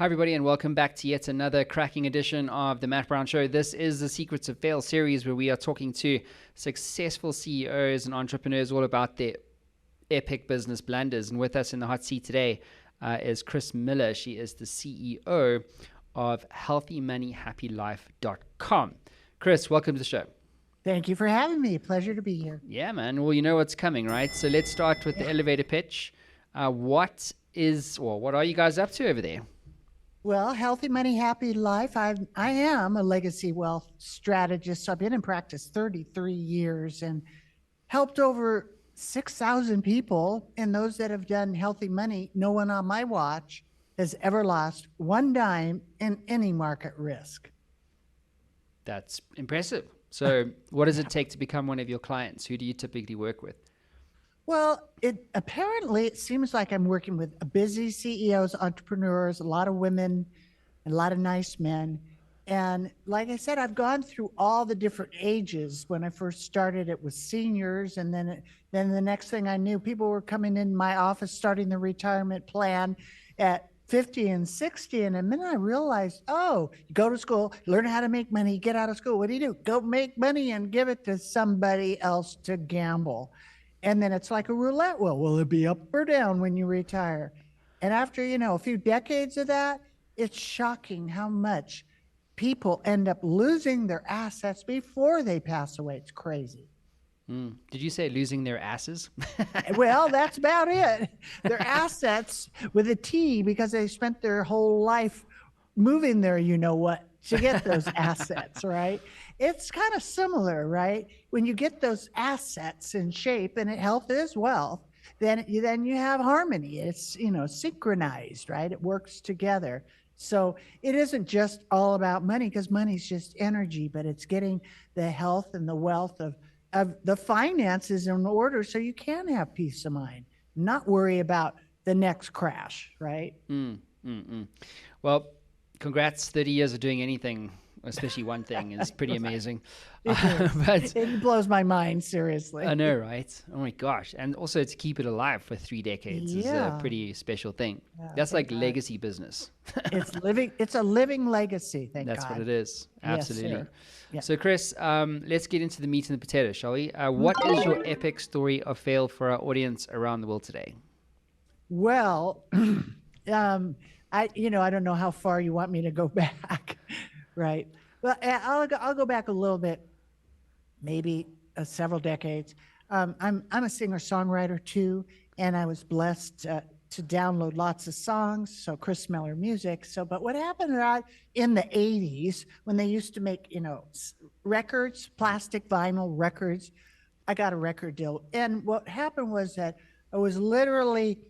Hi, everybody, and welcome back to yet another cracking edition of The Matt Brown Show. This is the Secrets of Fail series where we are talking to successful CEOs and entrepreneurs all about their epic business blunders. And with us in the hot seat today is Kris Miller. She is the CEO of healthymoneyhappylife.com. Kris, welcome to the show. Thank you for having me. Pleasure to be here. Yeah, man. Well, you know what's coming, right? So let's start with the elevator pitch. What are you guys up to over there? Well, Healthy Money, Happy Life. I am a legacy wealth strategist. So I've been in practice 33 years and helped over 6,000 people. And those that have done healthy money, no one on my watch has ever lost one dime in any market risk. That's impressive. So what does it take to become one of your clients? Who do you typically work with? Well, it seems like I'm working with busy CEOs, entrepreneurs, a lot of women, and a lot of nice men. And like I said, I've gone through all the different ages. When I first started, it was seniors. And then the next thing I knew, people were coming in my office, starting the retirement plan at 50 and 60. And then I realized, you go to school, learn how to make money, get out of school. What do? Go make money and give it to somebody else to gamble. And then it's like a roulette wheel. Will it be up or down when you retire? And after, a few decades of that, it's shocking how much people end up losing their assets before they pass away. It's crazy. Did you say losing their asses? Well, that's about it. Their assets with a T, because they spent their whole life moving their to get those assets, right? It's kind of similar, right? When you get those assets in shape, and health is wealth, then you have harmony. It's, synchronized, right? It works together. So it isn't just all about money, because money's just energy, but it's getting the health and the wealth of the finances in order so you can have peace of mind, not worry about the next crash, right? Well, congrats, 30 years of doing anything, especially one thing, is pretty amazing. But it blows my mind, seriously. I know, right? Oh my gosh. And also to keep it alive for 3 decades is a pretty special thing. That's like legacy business. It's a living legacy, thank God. That's what it is. Absolutely. Yes, sir. So Kris, let's get into the meat and the potatoes, shall we? What is your epic story of fail for our audience around the world today? Well, I don't know how far you want me to go back, right? Well, I'll go back a little bit, maybe several decades. I'm a singer-songwriter too, and I was blessed to download lots of songs, so Kris Miller music. But what happened in the 80s, when they used to make, records, plastic vinyl records, I got a record deal. And what happened was that I was literally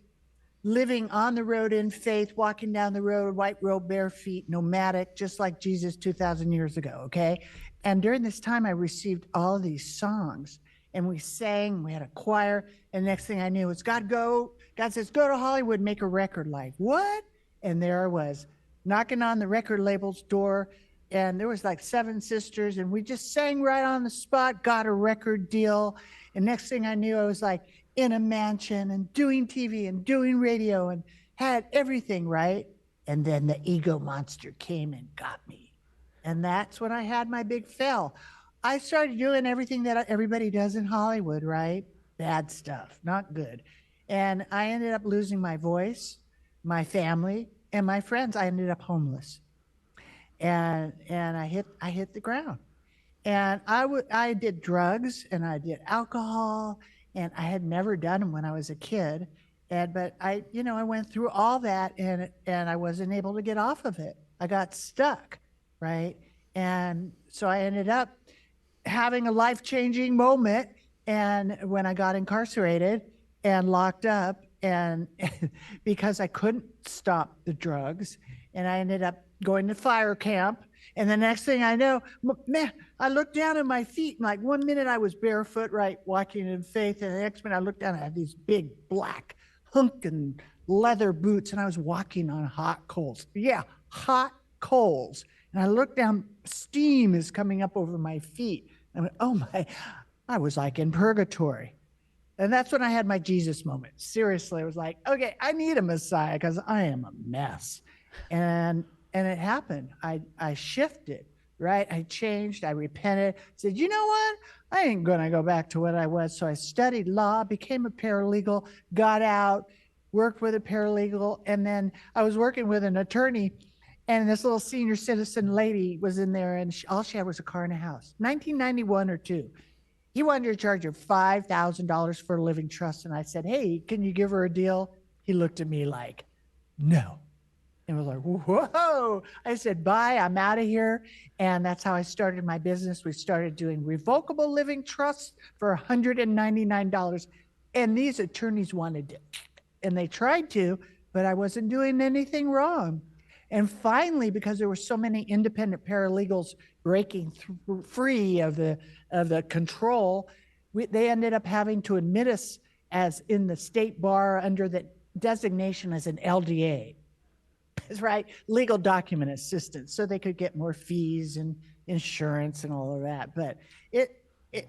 living on the road in faith, walking down the road, white robe, bare feet, nomadic, just like Jesus 2,000 years ago, okay? And during this time, I received all of these songs, and we sang, we had a choir, and next thing I knew, it's God says, go to Hollywood, make a record. Like, what? And there I was, knocking on the record label's door, and there was like 7 sisters, and we just sang right on the spot, got a record deal, and next thing I knew, I was like, in a mansion and doing TV and doing radio and had everything, right? And then the ego monster came and got me. And that's when I had my big fail. I started doing everything that everybody does in Hollywood, right? Bad stuff, not good. And I ended up losing my voice, my family, and my friends. I ended up homeless. And I hit the ground. And I did drugs and I did alcohol. And I had never done them when I was a kid. But I went through all that and I wasn't able to get off of it. I got stuck, right? And so I ended up having a life-changing moment. And when I got incarcerated and locked up, and because I couldn't stop the drugs, and I ended up going to fire camp. And the next thing I know, man, I looked down at my feet, and like 1 minute I was barefoot, right, walking in faith, and the next minute I looked down and I had these big black hunking leather boots, and I was walking on hot coals. Yeah, hot coals. And I looked down, steam is coming up over my feet. I went, oh my, I was like in purgatory. And that's when I had my Jesus moment. Seriously, I was like, okay, I need a Messiah because I am a mess. And it happened. I shifted, right? I changed, I repented, said, you know what? I ain't gonna go back to what I was. So I studied law, became a paralegal, got out, worked with a paralegal, and then I was working with an attorney, and this little senior citizen lady was in there, and all she had was a car and a house. 1991 or two. He wanted to charge her $5,000 for a living trust. And I said, hey, can you give her a deal? He looked at me like, no. And was like, whoa. I said, bye, I'm out of here. And that's how I started my business. We started doing revocable living trusts for $199. And these attorneys wanted it. And they tried to, but I wasn't doing anything wrong. And finally, because there were so many independent paralegals breaking free of the control, they ended up having to admit us as in the state bar under the designation as an LDA. That's right, legal document assistant, so they could get more fees and insurance and all of that. But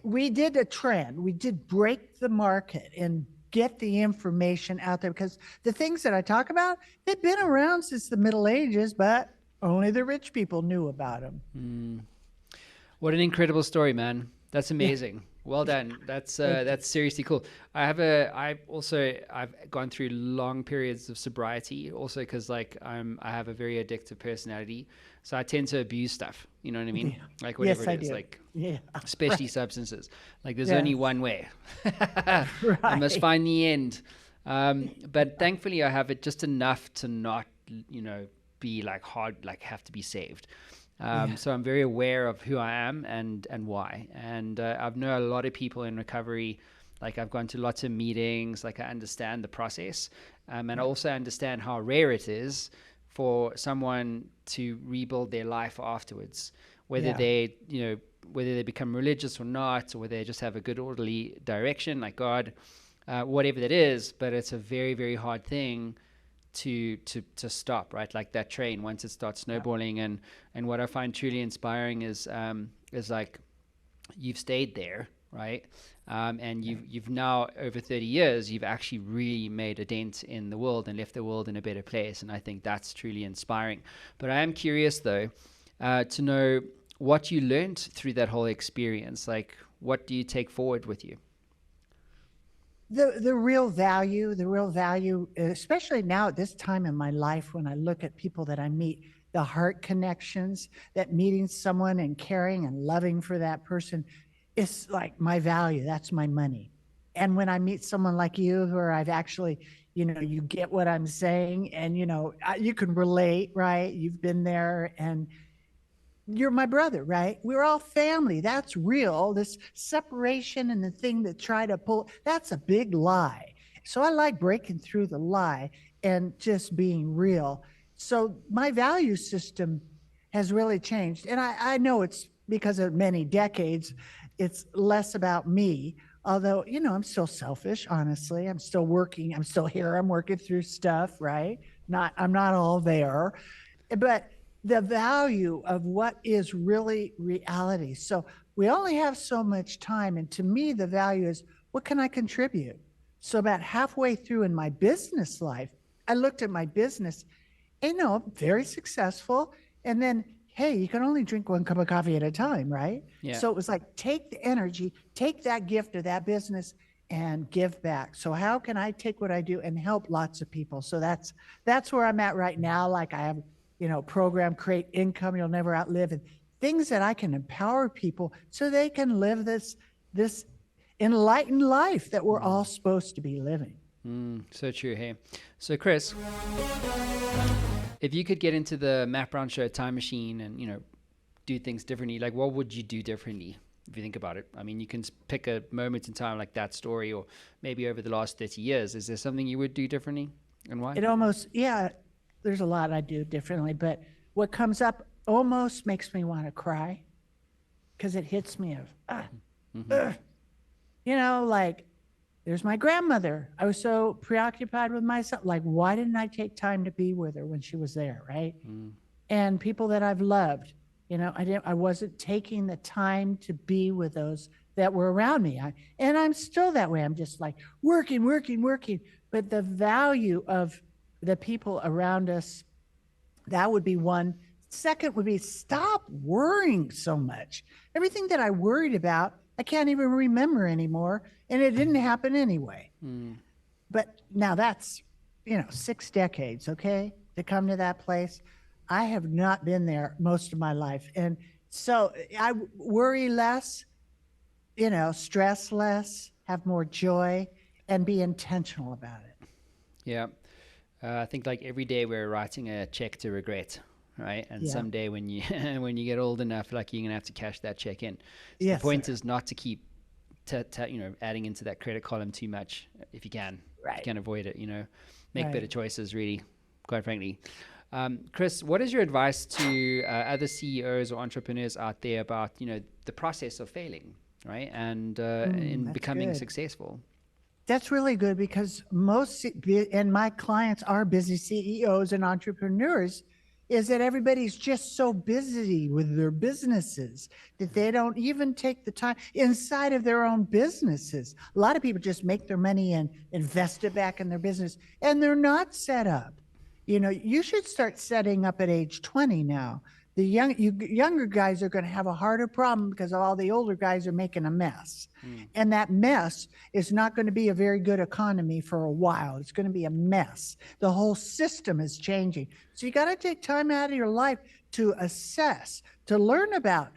we did a trend. We did break the market and get the information out there, because the things that I talk about, they've been around since the Middle Ages, but only the rich people knew about them. What an incredible story, man. That's amazing. Well done. That's seriously cool. I've gone through long periods of sobriety also, because I have a very addictive personality, so I tend to abuse stuff, you know what I mean? Yeah. Like whatever Yes, it I is, do. like Yeah. especially substances. Like there's Yeah. only one way. I must Right. find the end. But thankfully I have it just enough to not, be like hard, like have to be saved. Yeah. So I'm very aware of who I am and why. And I've known a lot of people in recovery. Like I've gone to lots of meetings. Like I understand the process, and I also understand how rare it is for someone to rebuild their life afterwards. Whether Yeah. whether they become religious or not, or whether they just have a good orderly direction, like God, whatever that is. But it's a very, very hard thing to stop, right? Like that train, once it starts snowballing. And what I find truly inspiring is like you've stayed there, right? And you've now, over 30 years, you've actually really made a dent in the world and left the world in a better place. And I think that's truly inspiring. But I am curious though, to know what you learned through that whole experience. Like, what do you take forward with you? The real value, especially now at this time in my life, when I look at people that I meet, the heart connections, that meeting someone and caring and loving for that person, it's like my value. That's my money. And when I meet someone like you, where I've actually, you get what I'm saying, and you can relate, right? You've been there, and you're my brother, right? We're all family. That's real. This separation and the thing that try to pull, that's a big lie. So I like breaking through the lie and just being real. So my value system has really changed. And I know it's because of many decades, it's less about me. Although, I'm still selfish, honestly. I'm still working. I'm still here. I'm working through stuff, right? I'm not all there. But the value of what is really reality. So we only have so much time. And to me, the value is, what can I contribute? So about halfway through in my business life, I looked at my business, and very successful. And then, hey, you can only drink one cup of coffee at a time, right? Yeah. So it was like, take the energy, take that gift of that business and give back. So how can I take what I do and help lots of people? So that's where I'm at right now. Like I have, program, create income you'll never outlive, and things that I can empower people so they can live this enlightened life that we're all supposed to be living. So true. Hey, so Kris, if you could get into the Matt Brown Show time machine and do things differently, like what would you do differently? If you think about it, I mean, you can pick a moment in time like that story, or maybe over the last 30 years. Is there something you would do differently, and why? It almost, yeah, there's a lot I do differently, but what comes up almost makes me want to cry, because it hits me of, like there's my grandmother. I was so preoccupied with myself. Like, why didn't I take time to be with her when she was there, right? And people that I've loved, I wasn't taking the time to be with those that were around me. And I'm still that way. I'm just like working. But the value of the people around us That would be one. Second would be stop worrying so much. Everything that I worried about, I can't even remember anymore, and it didn't happen anyway. But now that's, 6 decades, okay, to come to that place. I have not been there most of my life. And so I worry less, stress less, have more joy, and be intentional about it. Yeah. I think like every day we're writing a check to regret, right? And Yeah. someday when you when you get old enough, like you're gonna have to cash that check in. So Yes, the point sir. is not to keep adding into that credit column too much if you can. If Right. you can avoid it, make Right. better choices. Really, quite frankly. Kris, what is your advice to other CEOs or entrepreneurs out there about the process of failing, right, and in That's becoming good. successful? That's really good because and my clients are busy CEOs and entrepreneurs, is that everybody's just so busy with their businesses that they don't even take the time inside of their own businesses. A lot of people just make their money and invest it back in their business, and they're not set up. You should start setting up at age 20 now. The younger guys are going to have a harder problem because all the older guys are making a mess. And that mess is not going to be a very good economy for a while. It's going to be a mess. The whole system is changing. So you got to take time out of your life to assess, to learn about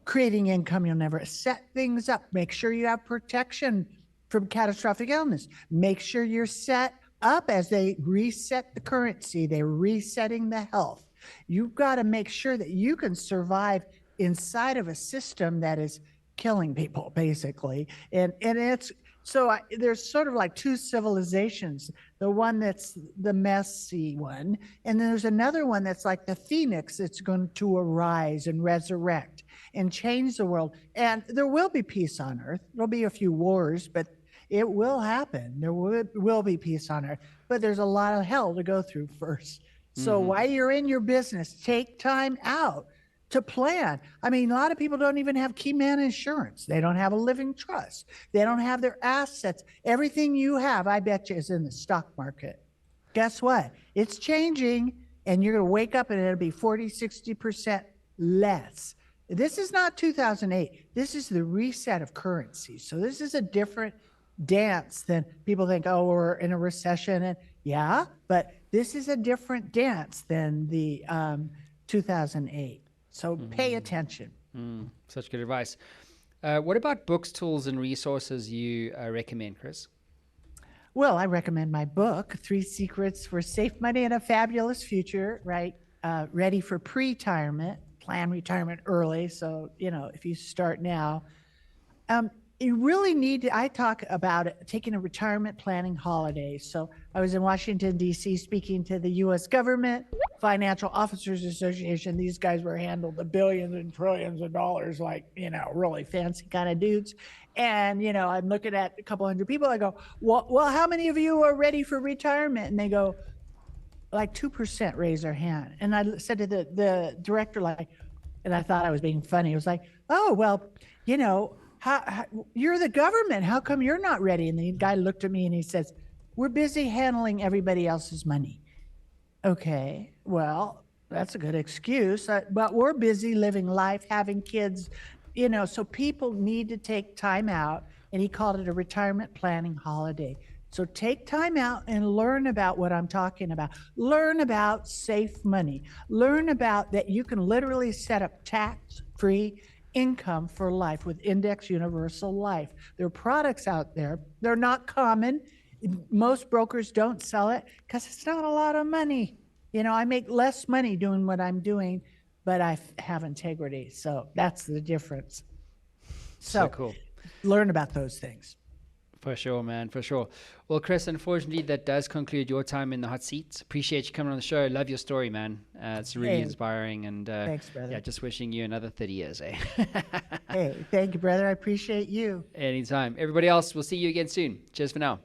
creating income you'll never, set things up, make sure you have protection from catastrophic illness, make sure you're set up as they reset the currency, they're resetting the health. You've got to make sure that you can survive inside of a system that is killing people, basically. And it's so there's sort of like two civilizations. The one that's the messy one, and then there's another one that's like the phoenix that's going to arise and resurrect and change the world. And there will be peace on earth. There'll be a few wars, but it will happen. There will be peace on earth, but there's a lot of hell to go through first. So while you're in your business, take time out to plan. I mean, a lot of people don't even have key man insurance. They don't have a living trust. They don't have their assets. Everything you have, I bet you, is in the stock market. Guess what? It's changing, and you're going to wake up and it'll be 40, 60% less. This is not 2008. This is the reset of currency. So this is a different dance than people think, oh, we're in a recession. And yeah, but this is a different dance than the 2008. So pay attention. Such good advice. What about books, tools, and resources you recommend, Kris? Well, I recommend my book, 3 Secrets for Safe Money and a Fabulous Future, right? Ready for pre-retirement, plan retirement early. So, if you start now, you really need to, I talk about it, taking a retirement planning holiday. So I was in Washington, D.C. speaking to the U.S. government, Financial Officers Association. These guys were handled the billions and trillions of dollars, like, really fancy kind of dudes. And, I'm looking at a couple hundred people. I go, well, how many of you are ready for retirement? And they go, like 2% raise their hand. And I said to the director, and I thought I was being funny. It was like, oh, well, how you're the government. How come you're not ready? And the guy looked at me and he says, we're busy handling everybody else's money. Okay, well, that's a good excuse, but we're busy living life, having kids, so people need to take time out. And he called it a retirement planning holiday. So take time out and learn about what I'm talking about. Learn about safe money. Learn about that you can literally set up tax-free income for life with Index Universal Life. There are products out there. They're not common. Most brokers don't sell it because it's not a lot of money. I make less money doing what I'm doing, but I have integrity. So that's the difference. So cool. Learn about those things. For sure, man, for sure. Well, Kris, unfortunately, that does conclude your time in the hot seat. Appreciate you coming on the show. Love your story, man. It's really inspiring. And thanks, brother. Yeah, just wishing you another 30 years, eh? Hey, thank you, brother. I appreciate you. Anytime. Everybody else, we'll see you again soon. Cheers for now.